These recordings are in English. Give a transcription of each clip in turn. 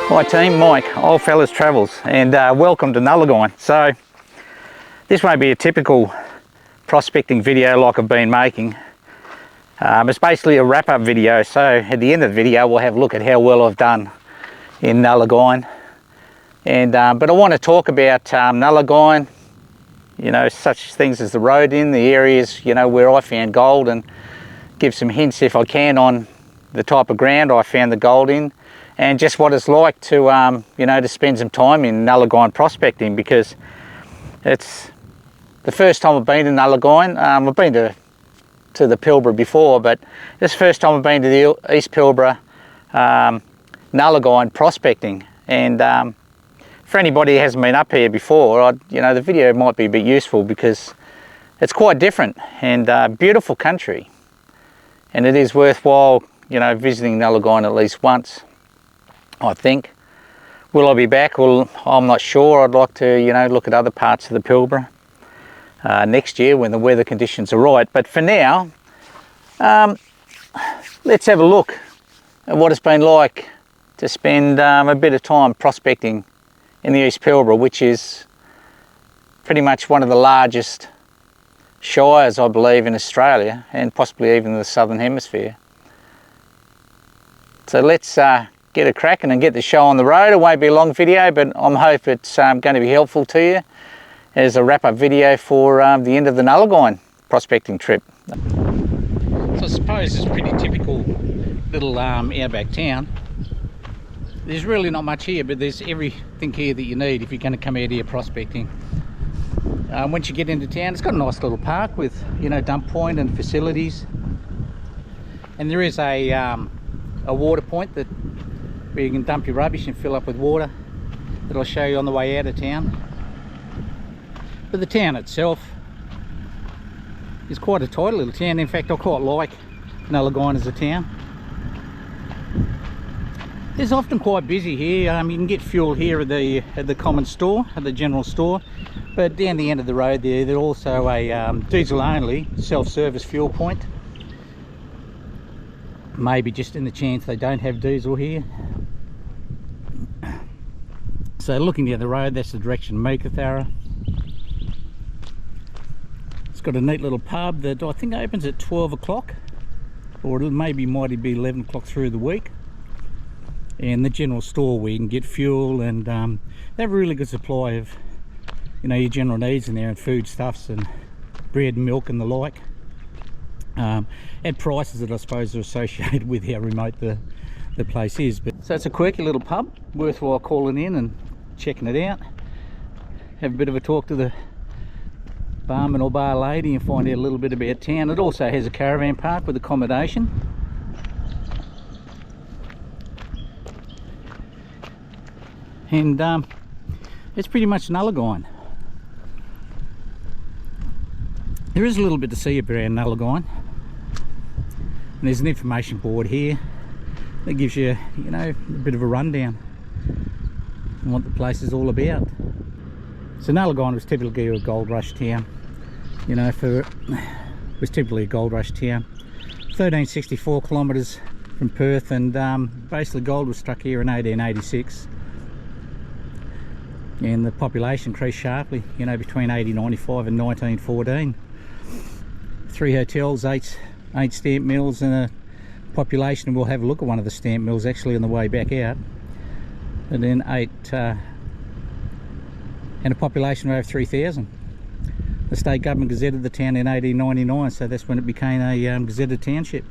Hi team, Mike, Old Fellas Travels, and welcome to Nullagine. So this won't be a typical prospecting video like I've been making. It's basically a wrap-up video, so at the end of the video we'll have a look at how well I've done in Nullagine. And but I want to talk about Nullagine, you know, such things as the road in, the areas, you know, where I found gold, and give some hints if I can on the type of ground I found the gold in, and just what it's like to, you know, to spend some time in Nullagine prospecting, because it's the first time I've been to Nullagine. I've been to the Pilbara before, but this is the first time I've been to the East Pilbara Nullagine prospecting. And for anybody who hasn't been up here before, you know, the video might be a bit useful because it's quite different and beautiful country, and it is worthwhile, you know, visiting Nullagine at least once, I think. Will I be back? Well, I'm not sure. I'd like to, you know, look at other parts of the Pilbara next year when the weather conditions are right. But for now, let's have a look at what it's been like to spend a bit of time prospecting in the East Pilbara, which is pretty much one of the largest shires, I believe, in Australia, and possibly even the Southern Hemisphere. So let's get a cracking and get the show on the road. It won't be a long video, but I hope it's going to be helpful to you as a wrap-up video for the end of the Nullagine prospecting trip. So I suppose it's a pretty typical little outback town. There's really not much here, but there's everything here that you need if you're going to come out here prospecting. Once you get into town, it's got a nice little park with, you know, dump point and facilities, and there is a water point that where you can dump your rubbish and fill up with water that I'll show you on the way out of town. But the town itself is quite a tight little town. In fact, I quite like Nullagine as a town. It's often quite busy here. You can get fuel here at the common store, at the general store, but down the end of the road there's also a diesel only self-service fuel point. Maybe just in the chance they don't have diesel here. So looking down the road, that's the direction of Meekatharra. It's got a neat little pub that I think opens at 12 o'clock, or maybe might be 11 o'clock through the week. And the general store where you can get fuel, and they have a really good supply of, you know, your general needs in there, and foodstuffs and bread and milk and the like. At prices that I suppose are associated with how remote the place is. But so it's a quirky little pub, worthwhile calling in and checking it out. Have a bit of a talk to the barman or bar lady and find out a little bit about town. It also has a caravan park with accommodation. And it's pretty much Nullagine. There is a little bit to see around Nullagine. And there's an information board here that gives you, you know, a bit of a rundown on what the place is all about. So Nullagine was typically a gold rush town. You know, was typically a gold rush town. 1364 kilometres from Perth, and basically gold was struck here in 1886. And the population increased sharply, you know, between 1895 and 1914. 3 hotels, 8 stamp mills, and a population, and we'll have a look at one of the stamp mills actually on the way back out. And then and a population of over 3,000. The state government gazetted the town in 1899, so that's when it became a gazetted township.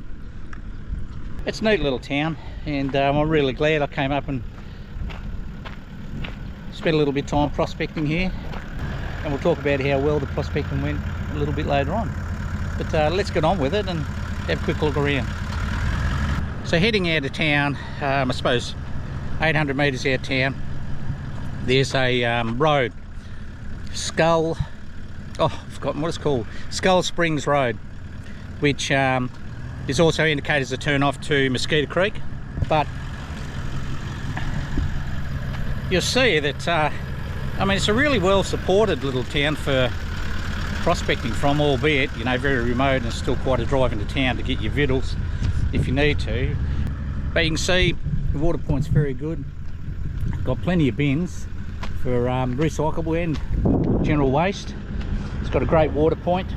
It's a neat little town, and I'm really glad I came up and spent a little bit of time prospecting here, and we'll talk about how well the prospecting went a little bit later on. But let's get on with it and have a quick look around. So heading out of town, I suppose 800 metres out of town, there's a road, I've forgotten what it's called, Skull Springs Road, which is also indicated as a turn off to Mosquito Creek. But you'll see that I mean, it's a really well supported little town for prospecting from, albeit, you know, very remote, and it's still quite a drive into town to get your victuals if you need to. But you can see the water point's very good. got plenty of bins for recyclable and general waste. It's got a great water point,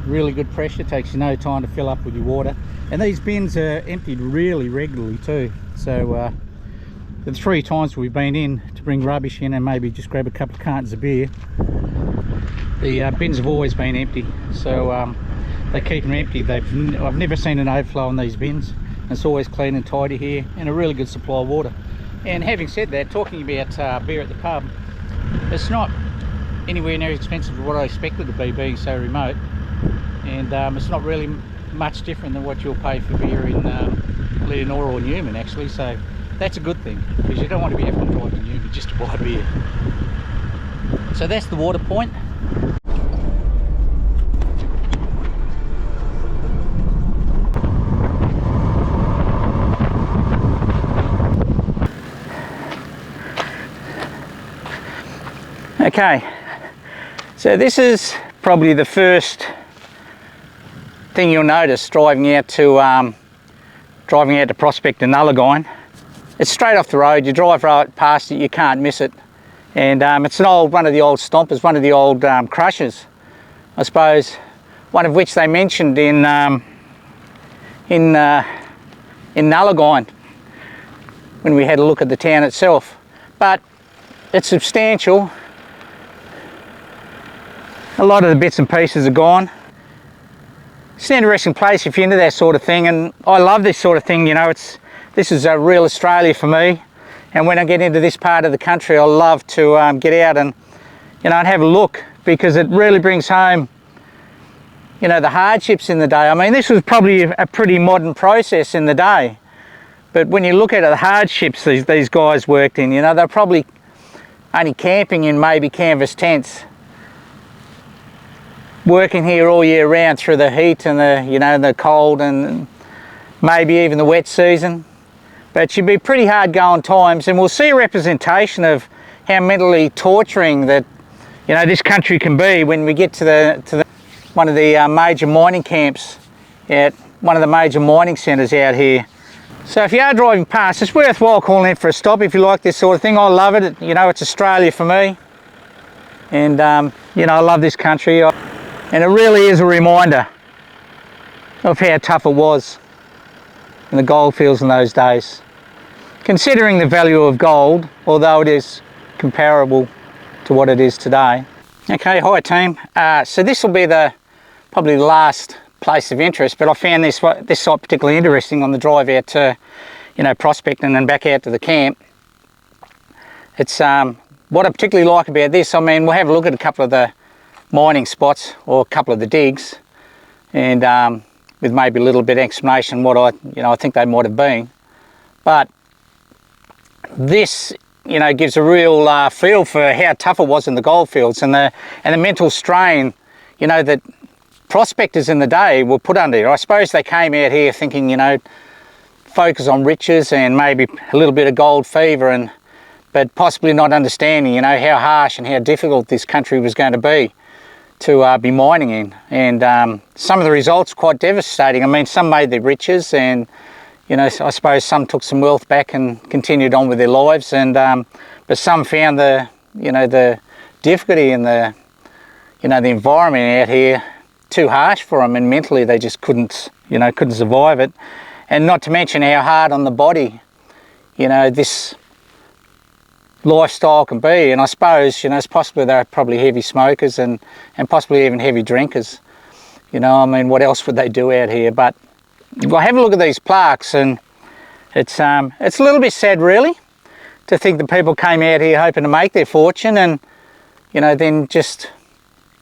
really good pressure, takes you no time to fill up with your water. And these bins are emptied really regularly too. So the 3 times we've been in to bring rubbish in and maybe just grab a couple of cartons of beer, the bins have always been empty. So they keep them empty. I've never seen an overflow in these bins. It's always clean and tidy here, and a really good supply of water. And having said that, talking about beer at the pub, it's not anywhere near as expensive as what I expected it to be, being so remote. And it's not really much different than what you'll pay for beer in Leonora or Newman, actually. So that's a good thing, because you don't want to be having to drive to Newman just to buy beer. So that's the water point. Okay, so this is probably the first thing you'll notice driving out to Prospect and Nullagine. It's straight off the road. You drive right past it, you can't miss it. And it's one of the old Stompers, one of the old crushers, I suppose. One of which they mentioned in Nullagine when we had a look at the town itself. But it's substantial. A lot of the bits and pieces are gone. It's an interesting place if you're into that sort of thing, and I love this sort of thing. You know, this is a real Australia for me. And when I get into this part of the country, I love to get out and, you know, and have a look, because it really brings home, you know, the hardships in the day. I mean, this was probably a pretty modern process in the day, but when you look at it, the hardships these guys worked in, you know, they're probably only camping in maybe canvas tents, working here all year round through the heat and the, you know, the cold and maybe even the wet season. But it should be pretty hard going times, and we'll see a representation of how mentally torturing that, you know, this country can be when we get to one of the major mining camps at one of the major mining centres out here. So if you are driving past, it's worthwhile calling in for a stop if you like this sort of thing. I love it. You know, it's Australia for me, and you know, I love this country. And it really is a reminder of how tough it was in the goldfields in those days. Considering the value of gold, although it is comparable to what it is today. Okay, hi team. So this will be probably the last place of interest, but I found this site particularly interesting on the drive out to, you know, Prospect and then back out to the camp. It's what I particularly like about this. I mean, we'll have a look at a couple of the mining spots or a couple of the digs, and with maybe a little bit of explanation what I think they might have been. But this, you know, gives a real feel for how tough it was in the goldfields, and the mental strain, you know, that prospectors in the day were put under. I suppose they came out here thinking, you know, focus on riches and maybe a little bit of gold fever, but possibly not understanding, you know, how harsh and how difficult this country was going to be to be mining in. And some of the results were quite devastating. I mean, some made their riches, and, you know, I suppose some took some wealth back and continued on with their lives, and but some found the difficulty in the environment out here too harsh for them, and mentally they just couldn't survive it. And not to mention how hard on the body, you know, this lifestyle can be. And I suppose, you know, it's possibly they're probably heavy smokers and possibly even heavy drinkers. You know, I mean, what else would they do out here? But well, have a look at these plaques, and it's a little bit sad, really, to think that people came out here hoping to make their fortune, and, you know, then just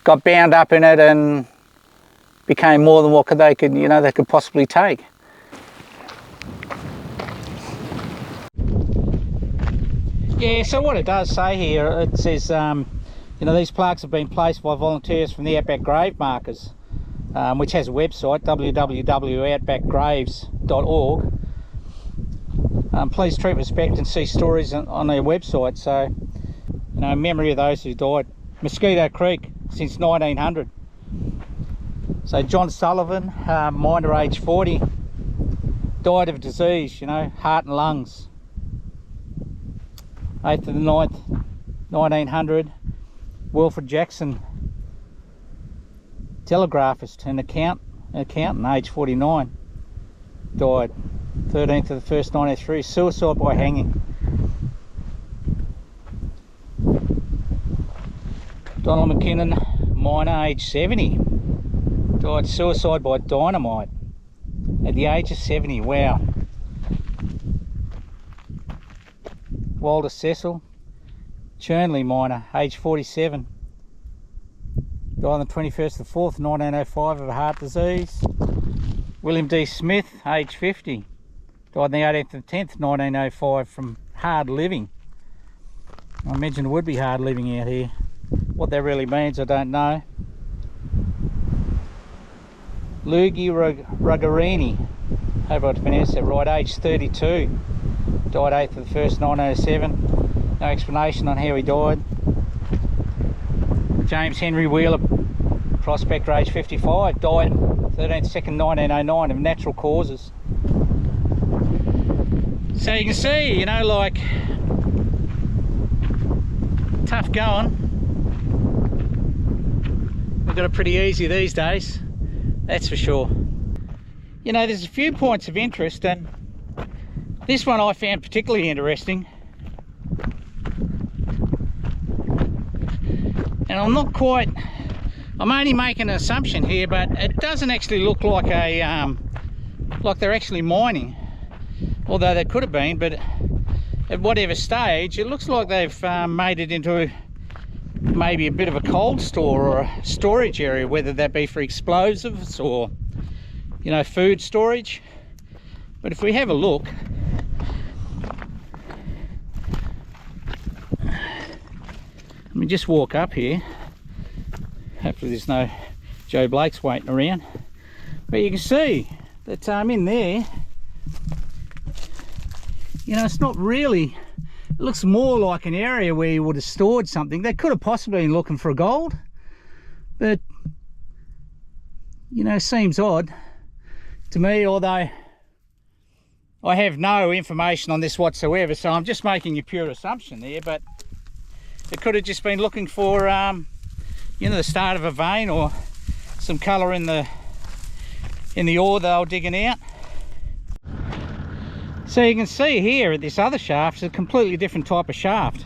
got bound up in it and became more than what they could possibly take. Yeah, so what it does say here, it says, you know, these plaques have been placed by volunteers from the Outback Grave Markers, which has a website, www.outbackgraves.org. Please treat with respect and see stories on their website. So, you know, in memory of those who died. Mosquito Creek since 1900. So John Sullivan, miner, age 40, died of disease, you know, heart and lungs. 8th of the 9th, 1900. Wilfred Jackson, telegraphist and accountant, age 49. Died 13th of the 1st, 1903, suicide by hanging. Donald McKinnon, miner, age 70. Died suicide by dynamite at the age of 70, wow. Walter Cecil, Churnley miner, age 47. Died on the 21st of the 4th, 1905 of a heart disease. William D. Smith, age 50. Died on the 18th of the 10th, 1905 from hard living. I imagine it would be hard living out here. What that really means, I don't know. Luigi Ruggerini, hope I pronounced that right, age 32. Died 8th of the 1st, 1907. No explanation on how he died. James Henry Wheeler, prospector, age 55. Died 13th, 2nd, 1909 of natural causes. So you can see, you know, like, tough going. We've got it pretty easy these days, that's for sure. You know, there's a few points of interest, and this one I found particularly interesting. And I'm not quite, I'm only making an assumption here, but it doesn't actually look like a, like they're actually mining. Although they could have been, but at whatever stage, it looks like they've made it into maybe a bit of a cold store or a storage area, whether that be for explosives or, you know, food storage. But if we have a look, let me just walk up here. Hopefully there's no Joe Blakes waiting around. But you can see that in there, you know, it's not really, it looks more like an area where you would have stored something. They could have possibly been looking for gold, but, you know, seems odd to me, although I have no information on this whatsoever, so I'm just making a pure assumption there. But it could have just been looking for, you know, the start of a vein or some colour in the ore they were digging out. So you can see here at this other shaft, it's a completely different type of shaft.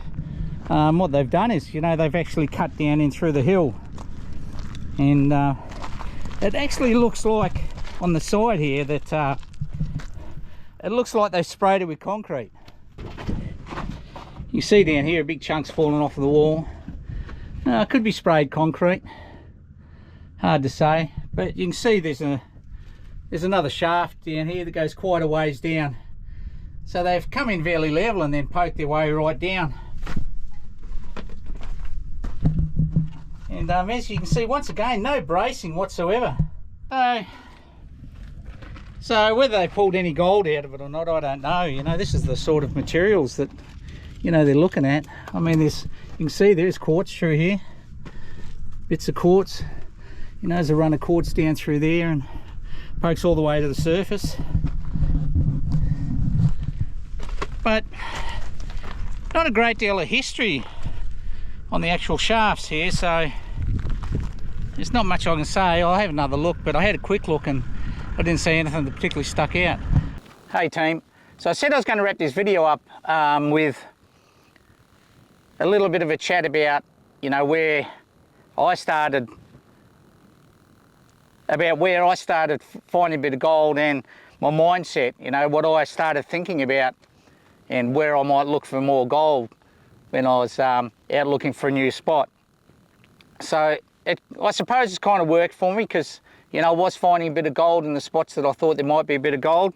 What they've done is, you know, they've actually cut down in through the hill, and it actually looks like on the side here that it looks like they sprayed it with concrete. You see down here big chunks falling off of the wall. It could be sprayed concrete, hard to say, but you can see there's another shaft down here that goes quite a ways down. So they've come in fairly level and then poked their way right down. And as you can see, once again, no bracing whatsoever. So whether they pulled any gold out of it or not, I don't know. You know, this is the sort of materials that, you know, they're looking at. I mean, you can see there's quartz through here, bits of quartz. You know, there's a run of quartz down through there and pokes all the way to the surface. But not a great deal of history on the actual shafts here, so there's not much I can say. I'll have another look, but I had a quick look and I didn't see anything that particularly stuck out. Hey team, so I said I was going to wrap this video up with a little bit of a chat about, you know, where I started finding a bit of gold and my mindset, you know, what I started thinking about and where I might look for more gold when I was out looking for a new spot. So I suppose it's kind of worked for me, because, you know, I was finding a bit of gold in the spots that I thought there might be a bit of gold.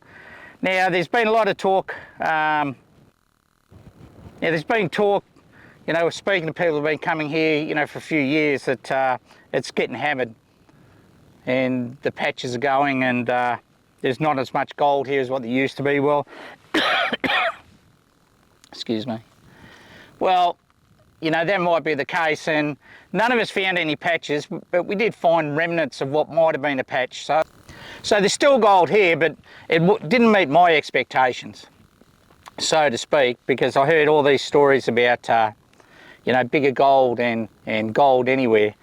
Now, there's been a lot of talk, there's been talk, you know, speaking to people who've been coming here, you know, for a few years, that it's getting hammered and the patches are going, and there's not as much gold here as what there used to be. Well, excuse me. Well, you know, that might be the case, and none of us found any patches, but we did find remnants of what might have been a patch. So there's still gold here, but it didn't meet my expectations. so to speak, because I heard all these stories about, you know, bigger gold and gold anywhere,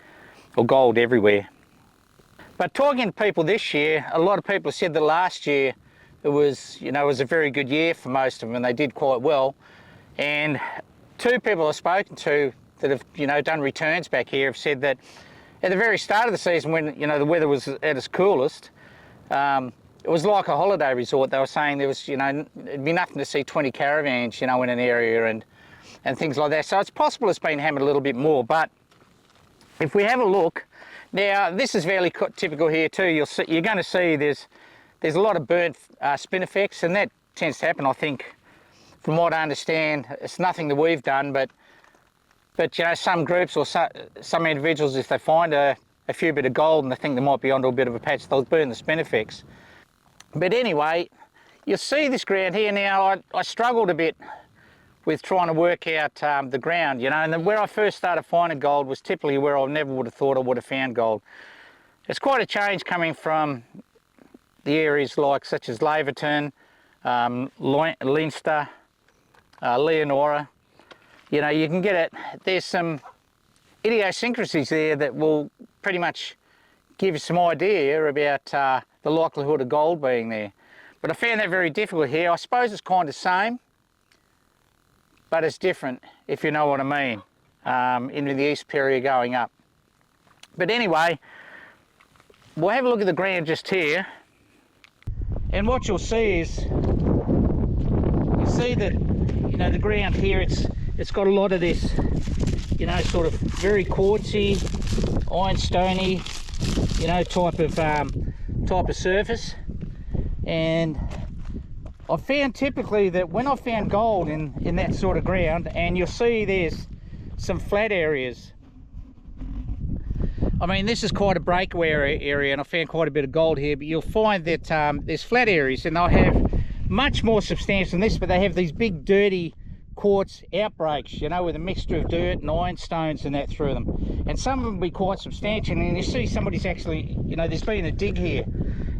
or gold everywhere. But talking to people this year, a lot of people said that last year it was, you know, it was a very good year for most of them, and they did quite well. And two people I've spoken to that have, you know, done returns back here have said that at the very start of the season, when, you know, the weather was at its coolest, it was like a holiday resort. They were saying there was, you know, it'd be nothing to see 20 caravans, you know, in an area and things like that. So it's possible it's been hammered a little bit more. But if we have a look, now this is fairly typical here too. You're going to see there's a lot of burnt spinifex, and that tends to happen, I think, from what I understand. It's nothing that we've done, but you know, some groups or some individuals, if they find a few bit of gold and they think they might be onto a bit of a patch, they'll burn the spinifex. But anyway, you'll see this ground here now. I struggled a bit with trying to work out the ground, you know, and where I first started finding gold was typically where I never would have thought I would have found gold. It's quite a change coming from the areas like such as Laverton, Leinster, Leonora. You know, you can get it. There's some idiosyncrasies there that will pretty much give you some idea about the likelihood of gold being there. But I found that very difficult here. I suppose it's kind of the same, but it's different, if you know what I mean, into the East Pilbara going up. But anyway, we'll have a look at the ground just here, and what you'll see is, you see that, you know, the ground here, it's got a lot of this, you know, sort of very quartzy, ironstony, you know, type of surface. And I found typically that when I found gold in that sort of ground, and you'll see there's some flat areas. I mean, this is quite a breakaway area, and I found quite a bit of gold here, but you'll find that there's flat areas, and they'll have much more substantial than this, but they have these big dirty quartz outbreaks, you know, with a mixture of dirt and ironstones and that through them. And some of them will be quite substantial, and you see somebody's actually, you know, there's been a dig here.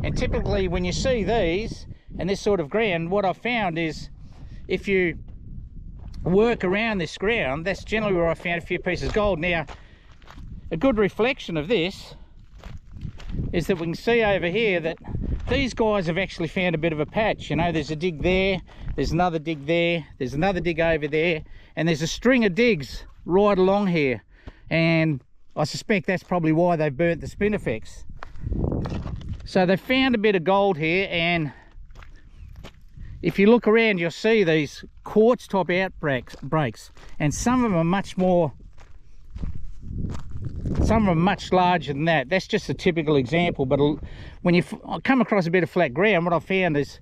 And typically when you see these and this sort of ground, what I've found is if you work around this ground, that's generally where I found a few pieces of gold. Now, a good reflection of this is that we can see over here that these guys have actually found a bit of a patch. You know, there's a dig there, there's another dig there, there's another dig over there, and there's a string of digs right along here. And I suspect that's probably why they burnt the spinifex. So they found a bit of gold here, and if you look around, you'll see these quartz type outbreaks, and some of them are much more, some of them are much larger than that. That's just a typical example. But when you come across a bit of flat ground, what I found is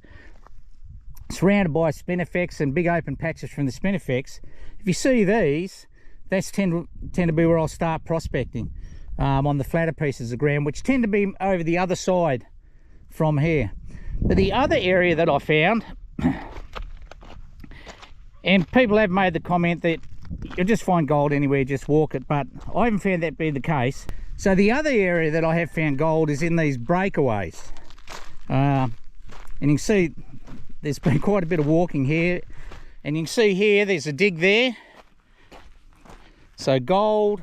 surrounded by spinifex and big open patches from the spinifex. If you see these, that's tend to be where I'll start prospecting on the flatter pieces of ground, which tend to be over the other side from here. But the other area that I found, and people have made the comment that you'll just find gold anywhere, just walk it, but I haven't found that be the case. So the other area that I have found gold is in these breakaways, and you can see there's been quite a bit of walking here, and you can see here there's a dig there, so gold.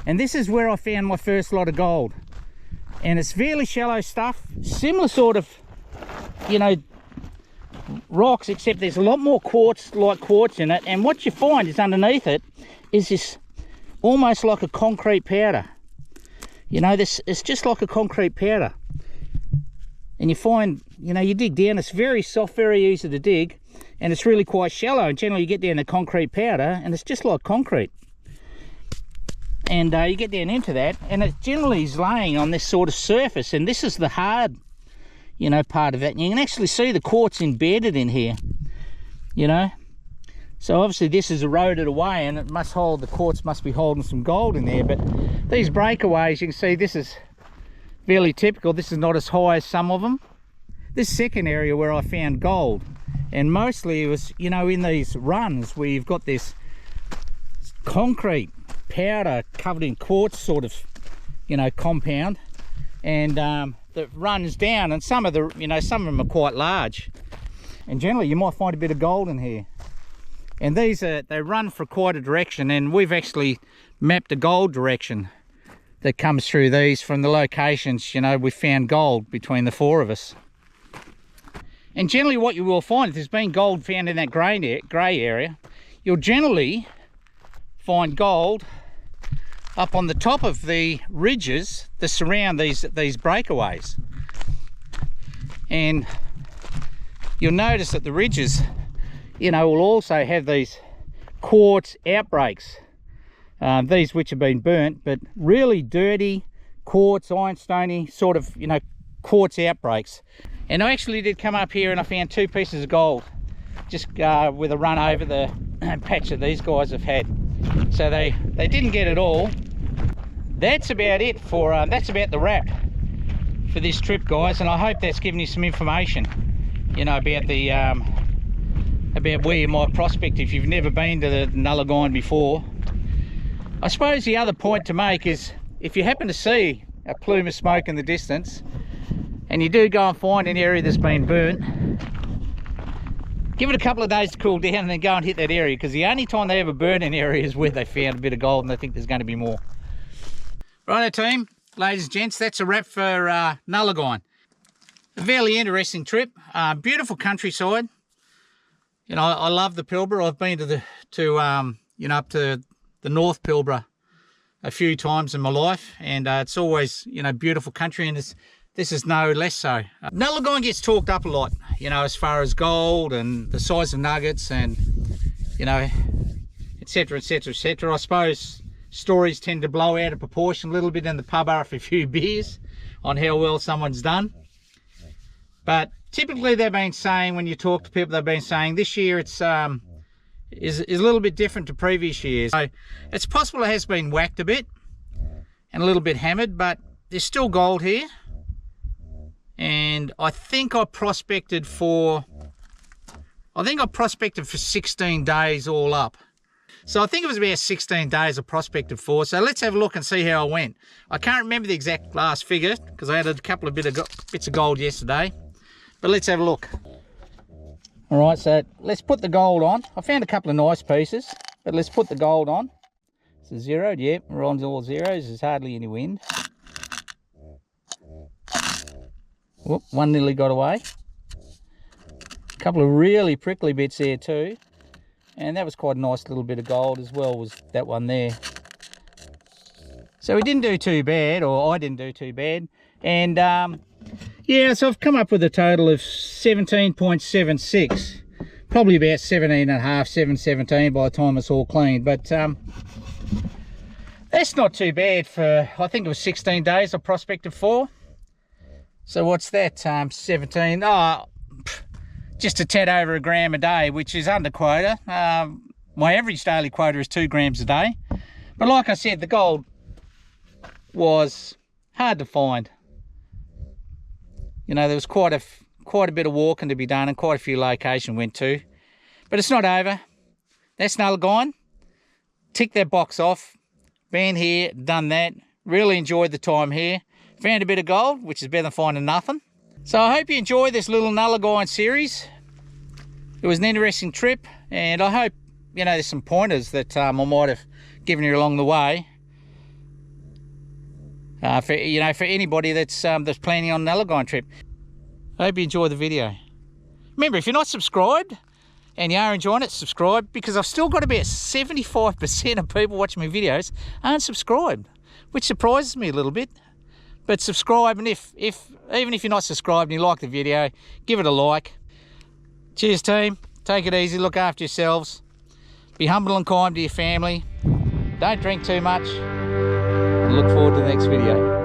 And this is where I found my first lot of gold, and it's fairly shallow stuff, similar sort of, you know, rocks, except there's a lot more quartz, like quartz in it. And what you find is underneath it is this almost like a concrete powder. You know, this, it's just like a concrete powder. And you find, you know, you dig down, it's very soft, very easy to dig, and it's really quite shallow. And generally you get down the concrete powder and it's just like concrete. And you get down into that, and it generally is laying on this sort of surface, and this is the hard, you know, part of that. And you can actually see the quartz embedded in here, you know. So obviously this is eroded away, and it must hold, the quartz must be holding some gold in there. But these breakaways, you can see this is fairly typical. This is not as high as some of them. This second area where I found gold, and mostly it was, you know, in these runs where you've got this concrete powder covered in quartz sort of, you know, compound, and that runs down, and some of the, you know, some of them are quite large. and generally you might find a bit of gold in here. And these they run for quite a direction, and we've actually mapped a gold direction that comes through these from the locations. You know, we found gold between the four of us. And generally what you will find, if there's been gold found in that grey area, you'll generally find gold up on the top of the ridges that surround these breakaways. And you'll notice that the ridges, you know, will also have these quartz outbreaks, these which have been burnt, but really dirty quartz, ironstony sort of, you know, quartz outbreaks. And I actually did come up here and I found 2 pieces of gold, just with a run over the patch that these guys have had. So they didn't get it all. That's about it for that's about the wrap for this trip, guys, and I hope that's given you some information, you know, about the about where you might prospect if you've never been to the Nullagine before. I suppose the other point to make is, if you happen to see a plume of smoke in the distance and you do go and find an area that's been burnt, give it a couple of days to cool down and then go and hit that area, because the only time they ever burn an area is where they found a bit of gold and they think there's going to be more. Righto team, ladies and gents, that's a wrap for Nullagine. A fairly interesting trip, beautiful countryside. You know, I love the Pilbara. I've been to you know, up to the North Pilbara a few times in my life, and it's always, you know, beautiful country, and this is no less so. Nullagine gets talked up a lot, you know, as far as gold and the size of nuggets and, you know, etc, etc, etc. I suppose stories tend to blow out of proportion a little bit in the pub after a few beers on how well someone's done. But typically they've been saying, when you talk to people, they've been saying this year it's is a little bit different to previous years. So it's possible it has been whacked a bit and a little bit hammered, but there's still gold here. And I think I prospected for 16 days all up. So I think it was about 16 days I prospected for. So let's have a look and see how I went. I can't remember the exact last figure because I had a couple of bits of gold yesterday. But let's have a look. All right, so let's put the gold on. I found a couple of nice pieces, but let's put the gold on. It's a zeroed, yep, we're on all zeros. There's hardly any wind. Whoop, one nearly got away. A couple of really prickly bits there too. And that was quite a nice little bit of gold as well, was that one there. So we didn't do too bad, or I didn't do too bad. And yeah, so I've come up with a total of 17.76. Probably about 17.5, 7.17 by the time it's all clean. But that's not too bad for, I think it was 16 days I prospected for. So what's that, 17, just a tad over a gram a day, which is under quota. My average daily quota is 2 grams a day. But like I said, the gold was hard to find. You know, there was quite a bit of walking to be done and quite a few locations went to. But it's not over. That's Nullagine. Tick that box off. Been here, done that. Really enjoyed the time here. Found a bit of gold, which is better than finding nothing. So I hope you enjoy this little Nullagine series. It was an interesting trip, and I hope, you know, there's some pointers that I might have given you along the way. For anybody that's planning on an Nullagine trip. I hope you enjoy the video. Remember, if you're not subscribed and you are enjoying it, subscribe, because I've still got about 75% of people watching my videos aren't subscribed, which surprises me a little bit. But subscribe, and even if you're not subscribed and you like the video, give it a like. Cheers team, take it easy, look after yourselves, be humble and kind to your family, don't drink too much, and look forward to the next video.